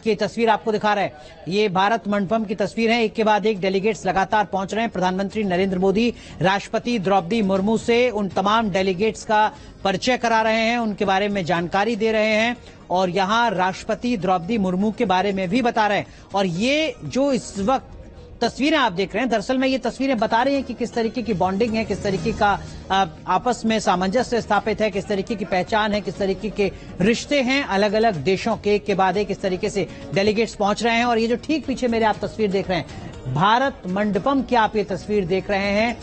की तस्वीर आपको दिखा रहे हैं। ये भारत मंडपम की तस्वीर है। एक के बाद एक डेलीगेट्स लगातार पहुंच रहे हैं। प्रधानमंत्री नरेंद्र मोदी राष्ट्रपति द्रौपदी मुर्मू से उन तमाम डेलीगेट्स का परिचय करा रहे हैं, उनके बारे में जानकारी दे रहे हैं और यहां राष्ट्रपति द्रौपदी मुर्मू के बारे में भी बता रहे हैं। और ये जो इस वक्त तस्वीरें आप देख रहे हैं, दरअसल में ये तस्वीरें बता रही हैं कि किस तरीके की बॉन्डिंग है, किस तरीके का आपस में सामंजस्य स्थापित है, किस तरीके की पहचान है, किस तरीके के रिश्ते हैं अलग अलग देशों के। एक के बाद एक इस तरीके से डेलीगेट्स पहुंच रहे हैं। और ये जो ठीक पीछे मेरे आप तस्वीर देख रहे हैं, भारत मंडपम की आप ये तस्वीर देख रहे हैं।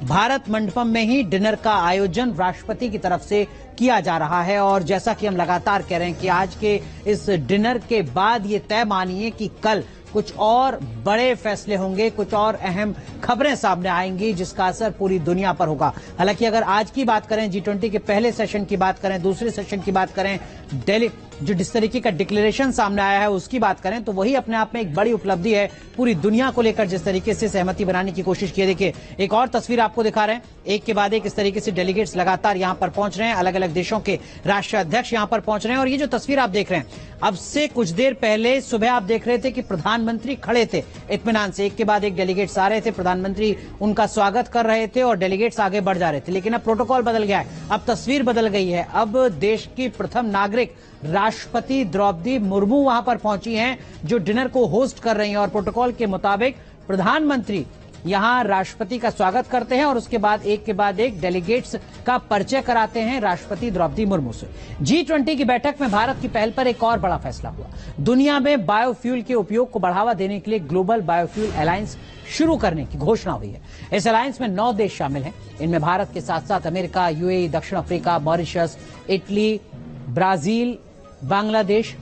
भारत मंडपम में ही डिनर का आयोजन राष्ट्रपति की तरफ से किया जा रहा है। और जैसा कि हम लगातार कह रहे हैं कि आज के इस डिनर के बाद ये तय मानिए कि कल कुछ और बड़े फैसले होंगे, कुछ और अहम खबरें सामने आएंगी जिसका असर पूरी दुनिया पर होगा। हालांकि अगर आज की बात करें, G20 के पहले सेशन की बात करें, दूसरे सेशन की बात करें, दिल्ली जो जिस तरीके का डिक्लेरेशन सामने आया है उसकी बात करें तो वही अपने आप में एक बड़ी उपलब्धि है। पूरी दुनिया को लेकर जिस तरीके से सहमति बनाने की कोशिश की है। देखिए एक और तस्वीर आपको दिखा रहे हैं। एक के बाद एक इस तरीके से डेलीगेट्स लगातार यहां पर पहुंच रहे हैं। अलग अलग देशों के राष्ट्राध्यक्ष यहां पर पहुंच रहे हैं। और ये जो तस्वीर आप देख रहे हैं, अब से कुछ देर पहले सुबह आप देख रहे थे कि प्रधानमंत्री खड़े थे इत्मीनान से। एक के बाद एक डेलीगेट्स आ रहे थे, प्रधानमंत्री उनका स्वागत कर रहे थे और डेलीगेट्स आगे बढ़ जा रहे थे। लेकिन अब प्रोटोकॉल बदल गया है, अब तस्वीर बदल गई है। अब देश की प्रथम नागरिक राष्ट्रपति द्रौपदी मुर्मू वहां पर पहुंची हैं जो डिनर को होस्ट कर रही हैं। और प्रोटोकॉल के मुताबिक प्रधानमंत्री यहां राष्ट्रपति का स्वागत करते हैं और उसके बाद एक डेलीगेट्स का परिचय कराते हैं राष्ट्रपति द्रौपदी मुर्मू से। G20 की बैठक में भारत की पहल पर एक और बड़ा फैसला हुआ। दुनिया में बायोफ्यूल के उपयोग को बढ़ावा देने के लिए ग्लोबल बायोफ्यूल अलायंस शुरू करने की घोषणा हुई है। इस अलायंस में 9 देश शामिल हैं। इनमें भारत के साथ साथ अमेरिका, UAE, दक्षिण Africa, Mauritius, Italy, Brazil, Bangladesh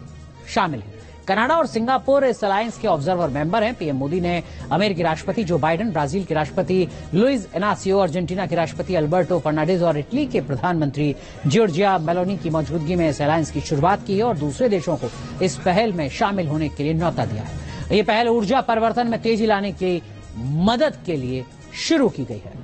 शामिल है। कनाडा और सिंगापुर इस अलायंस के ऑब्जर्वर मेंबर हैं। पीएम मोदी ने अमेरिकी राष्ट्रपति जो बाइडेन, ब्राजील के राष्ट्रपति लुइस इनासियो, अर्जेंटीना के राष्ट्रपति अल्बर्टो फर्नांडिस और इटली के प्रधानमंत्री जॉर्जिया मेलोनी की मौजूदगी में इस अलायंस की शुरुआत की है और दूसरे देशों को इस पहल में शामिल होने के लिए न्यौता दिया है। ये पहल ऊर्जा परिवर्तन में तेजी लाने की मदद के लिए शुरू की गई है।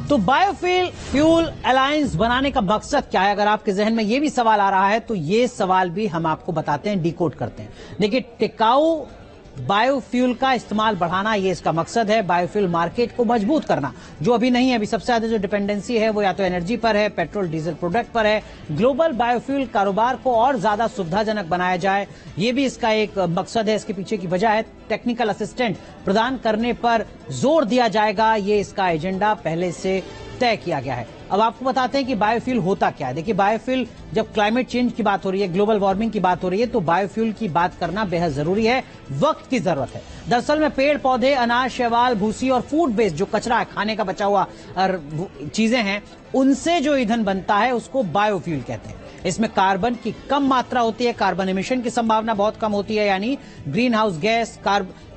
तो बायोफ्यूल अलायंस बनाने का मकसद क्या है? अगर आपके जहन में यह भी सवाल आ रहा है तो ये सवाल भी हम आपको बताते हैं, डिकोड करते हैं। देखिए, टिकाऊ बायोफ्यूल का इस्तेमाल बढ़ाना, ये इसका मकसद है। बायोफ्यूल मार्केट को मजबूत करना, जो अभी नहीं है। अभी सबसे ज्यादा जो डिपेंडेंसी है वो या तो एनर्जी पर है, पेट्रोल डीजल प्रोडक्ट पर है। ग्लोबल बायोफ्यूल कारोबार को और ज्यादा सुविधाजनक बनाया जाए, ये भी इसका एक मकसद है। इसके पीछे की वजह है टेक्निकल असिस्टेंट प्रदान करने पर जोर दिया जाएगा। ये इसका एजेंडा पहले से तय किया गया है। अब आपको बताते हैं कि बायोफ्यूल होता क्या है। देखिए, बायोफ्यूल जब क्लाइमेट चेंज की बात हो रही है, ग्लोबल वार्मिंग की बात हो रही है, तो बायोफ्यूल की बात करना बेहद जरूरी है, वक्त की जरूरत है। दरअसल में पेड़ पौधे, अनाज, शैवाल, भूसी और फूड वेस्ट, जो कचरा है, खाने का बचा हुआ चीजें हैं, उनसे जो ईंधन बनता है उसको बायोफ्यूल कहते हैं। इसमें कार्बन की कम मात्रा होती है, कार्बन एमिशन की संभावना बहुत कम होती है, यानी green house gas,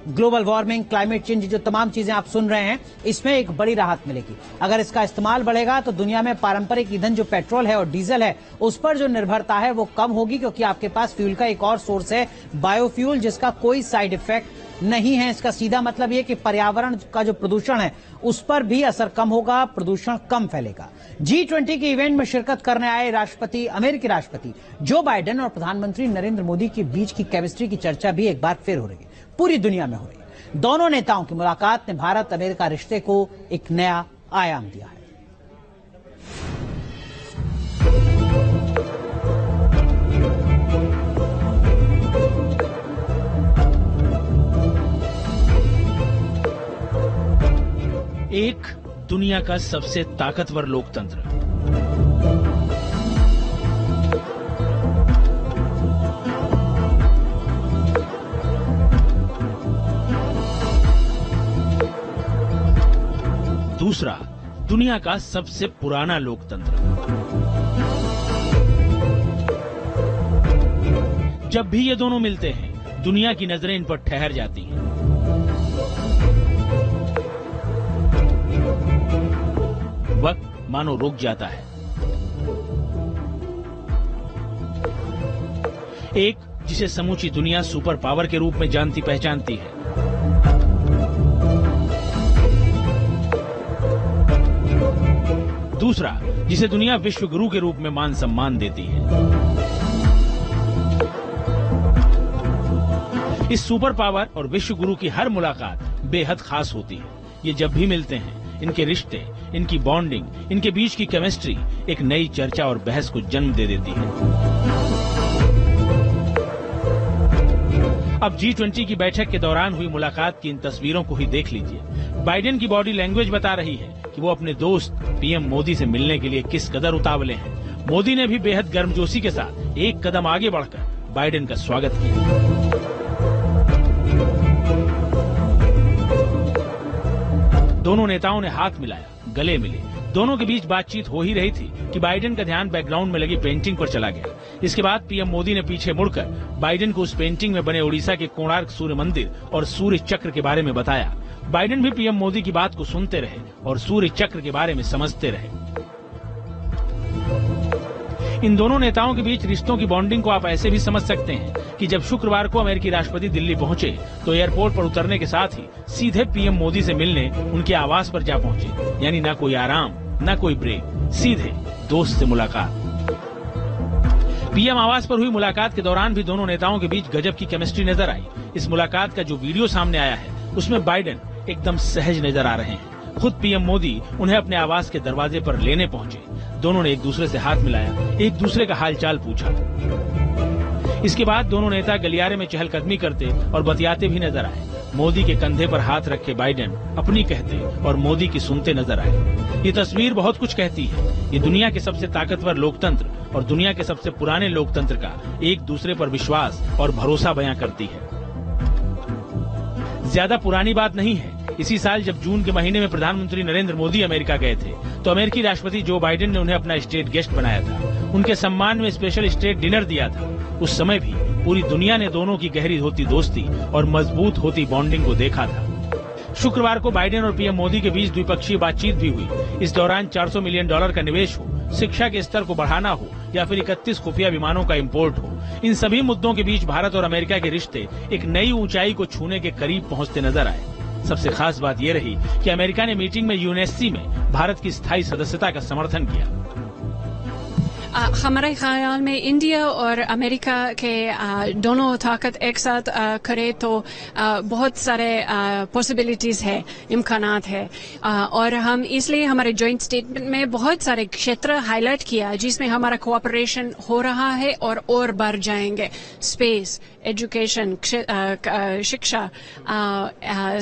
global warming, climate change, जो तमाम चीजें आप सुन रहे हैं, इसमें एक बड़ी राहत मिलेगी। अगर इसका इस्तेमाल बढ़ेगा तो दुनिया में पारंपरिक ईंधन जो पेट्रोल है और डीजल है, उस पर जो निर्भरता है वो कम होगी, क्योंकि आपके पास फ्यूल का एक और सोर्स है, बायोफ्यूल, जिसका कोई साइड इफेक्ट नहीं है। इसका सीधा मतलब यह कि पर्यावरण का जो प्रदूषण है उस पर भी असर कम होगा, प्रदूषण कम फैलेगा। G20 के इवेंट में शिरकत करने आए अमेरिकी राष्ट्रपति जो बाइडेन और प्रधानमंत्री नरेंद्र मोदी के बीच की केमिस्ट्री की चर्चा भी एक बार फिर हो रही है, पूरी दुनिया में हो रही है। दोनों नेताओं की मुलाकात ने भारत अमेरिका रिश्ते को एक नया आयाम दिया है। एक दुनिया का सबसे ताकतवर लोकतंत्र, दूसरा दुनिया का सबसे पुराना लोकतंत्र। जब भी ये दोनों मिलते हैं, दुनिया की नजरें इन पर ठहर जाती हैं। वक्त मानो रुक जाता है। एक जिसे समूची दुनिया सुपर पावर के रूप में जानती पहचानती है, दूसरा जिसे दुनिया विश्व गुरु के रूप में मान सम्मान देती है। इस सुपर पावर और विश्व गुरु की हर मुलाकात बेहद खास होती है। ये जब भी मिलते हैं, इनके रिश्ते, इनकी बॉन्डिंग, इनके बीच की केमिस्ट्री एक नई चर्चा और बहस को जन्म दे देती है। अब G20 की बैठक के दौरान हुई मुलाकात की इन तस्वीरों को ही देख लीजिए। बाइडेन की बॉडी लैंग्वेज बता रही है कि वो अपने दोस्त पीएम मोदी से मिलने के लिए किस कदर उतावले हैं। मोदी ने भी बेहद गर्मजोशी के साथ एक कदम आगे बढ़कर बाइडेन का स्वागत किया। दोनों नेताओं ने हाथ मिलाया, गले मिले। दोनों के बीच बातचीत हो ही रही थी कि बाइडेन का ध्यान बैकग्राउंड में लगी पेंटिंग पर चला गया। इसके बाद पीएम मोदी ने पीछे मुड़कर बाइडेन को उस पेंटिंग में बने ओडिशा के कोणार्क सूर्य मंदिर और सूर्य चक्र के बारे में बताया। बाइडेन भी पीएम मोदी की बात को सुनते रहे और सूर्य चक्र के बारे में समझते रहे। इन दोनों नेताओं के बीच रिश्तों की बॉन्डिंग को आप ऐसे भी समझ सकते हैं कि जब शुक्रवार को अमेरिकी राष्ट्रपति दिल्ली पहुंचे तो एयरपोर्ट पर उतरने के साथ ही सीधे पीएम मोदी से मिलने उनके आवास पर जा पहुंचे। यानी न कोई आराम, न कोई ब्रेक, सीधे दोस्त से मुलाकात। पीएम आवास पर हुई मुलाकात के दौरान भी दोनों नेताओं के बीच गजब की केमिस्ट्री नजर आई। इस मुलाकात का जो वीडियो सामने आया है उसमें बाइडेन एकदम सहज नजर आ रहे हैं। खुद पीएम मोदी उन्हें अपने आवास के दरवाजे पर लेने पहुंचे। दोनों ने एक दूसरे से हाथ मिलाया, एक दूसरे का हालचाल पूछा। इसके बाद दोनों नेता गलियारे में चहलकदमी करते और बतियाते भी नजर आए। मोदी के कंधे पर हाथ रखे बाइडेन अपनी कहते और मोदी की सुनते नजर आए। ये तस्वीर बहुत कुछ कहती है। ये दुनिया के सबसे ताकतवर लोकतंत्र और दुनिया के सबसे पुराने लोकतंत्र का एक दूसरे पर विश्वास और भरोसा बयां करती है। ज्यादा पुरानी बात नहीं है। इसी साल जब जून के महीने में प्रधानमंत्री नरेंद्र मोदी अमेरिका गए थे तो अमेरिकी राष्ट्रपति जो बाइडेन ने उन्हें अपना स्टेट गेस्ट बनाया था। उनके सम्मान में स्पेशल स्टेट डिनर दिया था। उस समय भी पूरी दुनिया ने दोनों की गहरी होती दोस्ती और मजबूत होती बॉन्डिंग को देखा था। शुक्रवार को बाइडेन और पीएम मोदी के बीच द्विपक्षीय बातचीत भी हुई। इस दौरान $400 मिलियन का निवेश हो, शिक्षा के स्तर को बढ़ाना हो या फिर 31 खुफिया विमानों का इम्पोर्ट हो, इन सभी मुद्दों के बीच भारत और अमेरिका के रिश्ते एक नई ऊंचाई को छूने के करीब पहुंचते नजर आए। सबसे खास बात यह रही कि अमेरिका ने मीटिंग में यूएनएससी में भारत की स्थायी सदस्यता का समर्थन किया। हमारे ख्याल में इंडिया और अमेरिका के दोनों ताकत एक साथ करे तो बहुत सारे पॉसिबिलिटीज है, इम्कानात है। और हम इसलिए हमारे जॉइंट स्टेटमेंट में बहुत सारे क्षेत्र हाईलाइट किया जिसमें हमारा कोऑपरेशन हो रहा है और बढ़ जाएंगे। स्पेस, एजुकेशन, शिक्षा,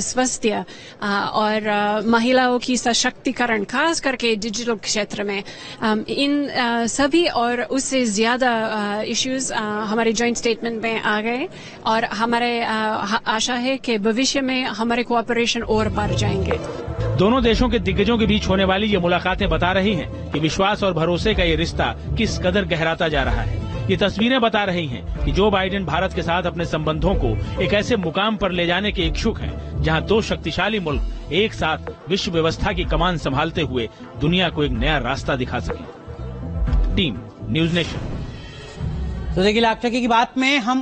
स्वास्थ्य और महिलाओं की सशक्तिकरण, खास करके डिजिटल क्षेत्र में, इन सभी और उससे ज्यादा इश्यूज हमारे जॉइंट स्टेटमेंट में आ गए और हमारे आशा है कि भविष्य में हमारे कोऑपरेशन और बढ़ जाएंगे। दोनों देशों के दिग्गजों के बीच होने वाली ये मुलाकातें बता रही हैं कि विश्वास और भरोसे का ये रिश्ता किस कदर गहराता जा रहा है। ये तस्वीरें बता रही हैं कि जो बाइडेन भारत के साथ अपने संबंधों को एक ऐसे मुकाम पर ले जाने के इच्छुक हैं जहां दो शक्तिशाली मुल्क एक साथ विश्व व्यवस्था की कमान संभालते हुए दुनिया को एक नया रास्ता दिखा सकें। Team news nation. तो देखिए, लाख टके की बात में हम